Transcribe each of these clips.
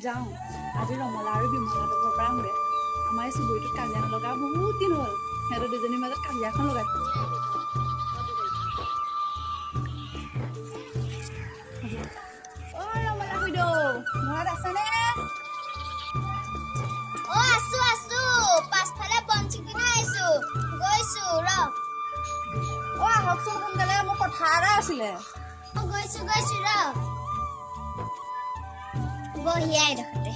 যাওঁ আজি ৰমলা আৰু বিমলাহঁতৰ ঘৰৰ পৰা আহোঁগৈ। আমাৰ এই চুবুৰীটোত কাজিয়া নলগা বহুত দিন হ'ল। সিহঁতৰ দুজনীৰ মাজত কাজিয়াখন লগাইছে। ৰমলা খুইদেউ ঘৰত আছেনে? আছো পাছফালে বঞ্চিত আহিছো গৈছো আহকচোন সোনকালে, মোৰ কথা এটা আছিলে। গৈছো বহিয়াই দেখোতে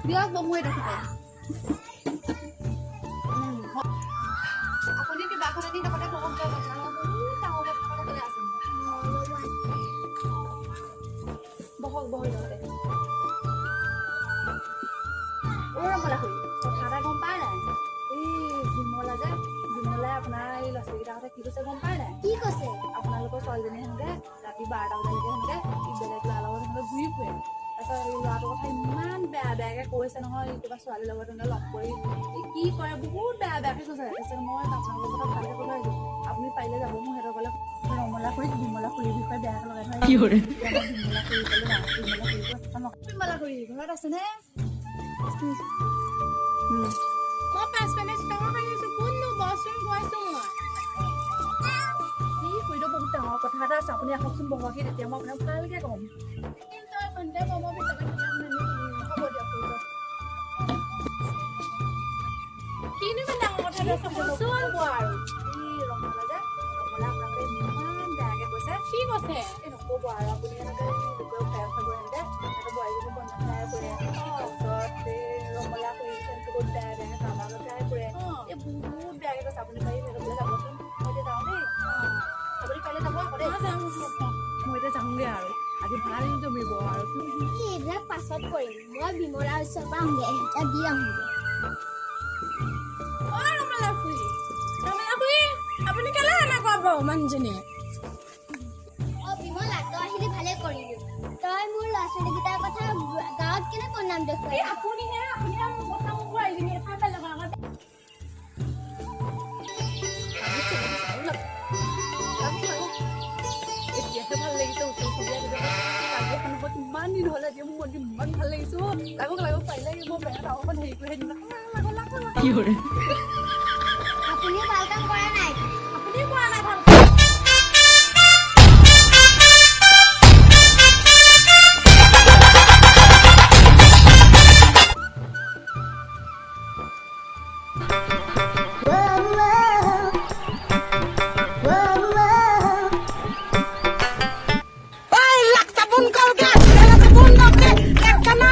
দিয়ক বমুৱে দেখোতে। আপুনি কিবাখন আনি দেখোতে বহুত ডাঙৰ কথা আছে। বহক দেখোতে। ৰমলা খুৰী কথা এটা গম পাই নাই? এই বিমলাই আপোনাৰ এই ল'ৰা ছোৱালীকেইটাৰ কথা কি কৈছে গম পাই নাই? কি কৈছে? আপোনালোকৰ ছোৱালীজনী সেনেকে ৰাতি 12টা বজালৈকে সেনেকে বেলেগ ল'ৰাৰ লগত সেনেকে ঘূৰি ফুৰে। তাৰপিছত এই ল'ৰাটোৰ কথা ইমান বেয়াকে কৈছে নহয়, কিবা ছোৱালীৰ লগত সেনেকে লগ কৰি কি কৰে বহুত বেয়াকে কৈছে। তাৰপিছত মই আপোনালোকৰ কথা ভালকে কৈ আহিছো, আপুনি পাৰিলে যাব। মোৰ সিহঁতৰ ক'লে ৰমলা খুৰী বিমলা খুৰীৰ বিষয়ে বেয়াকে লগাই থৈ বিমলা খুৰী ঘৰত আছেনে? মই 5 মিনিট টাইমৰ আহিছো কোননো বচোন গৈছো মই খুৰীদেউ বহুত ডাঙৰ কথা এটা আছে, আপুনি আহকচোন বহকহি, তেতিয়া মই আপোনাক ভালকে ক'ম। কিন্তু ভণ্টে মমৰ ভিতৰত হ'ব দিয়ক খুৰীদেউ। কিনো ইমান ডাঙৰ কথা এটা কচোন আৰু এই ৰমলা আপোনালোকে ইমান বেয়াকে কৈছে। কি কৈছে? এই নক'ব আৰু আপুনি এনেকে লোকেও খাই গৈ এনেকে বোৱাৰীজনী বন্ধ খাই ফুৰে। তাৰপিছত এই ৰমলা খুৰী বহুত বেয়াকে কাৰোবাৰ খাই ফুৰে। এই বহুত বেয়াকে কৈছে। আপুনি পাৰি সিহঁতলৈ যাবচোন। মই এতিয়া যাওঁ দেই। আপুনি পাৰিলে যাব আকৌ দেই। মই এতিয়া যাওঁগে আৰু আজি ভাল জমিব আৰু এইবিলাক পাছত কৰিম। মই বিমলাৰ ওচৰৰ পৰা আহোঁগে, এটা দি আহোঁগে। ৰমলা খুৰী আপুনি কেলে এনেকুৱা পাব মানুহজনীয়ে? বিমলা তই আহিলি ভালে কৰিলি। তই মোৰ ল'ৰা ছোৱালীকেইটাৰ কথা গাঁৱত কেনে বদনাম দেখুৱাই? আপুনিহে মোৰ কথা মোৰ বোৱাৰীজনী কথা বেলেগৰ আগত এতিয়াহে ভাল লাগিছে। ওচৰ চুবুৰীয়া কাজিয়াখন হ'ব ইমান দিন হ'ল। আজি মোৰ মনটো ইমান ভাল লাগিছে। লাগক পাৰিলে মই বেয়া ডাঙৰখন হেৰি কৰি দিম। আপুনিও ভাল কাম কৰা নাই। আপুনিও কৰা নাই ভাল Ay, laktabun kau ke, laktabun kau ke, kena,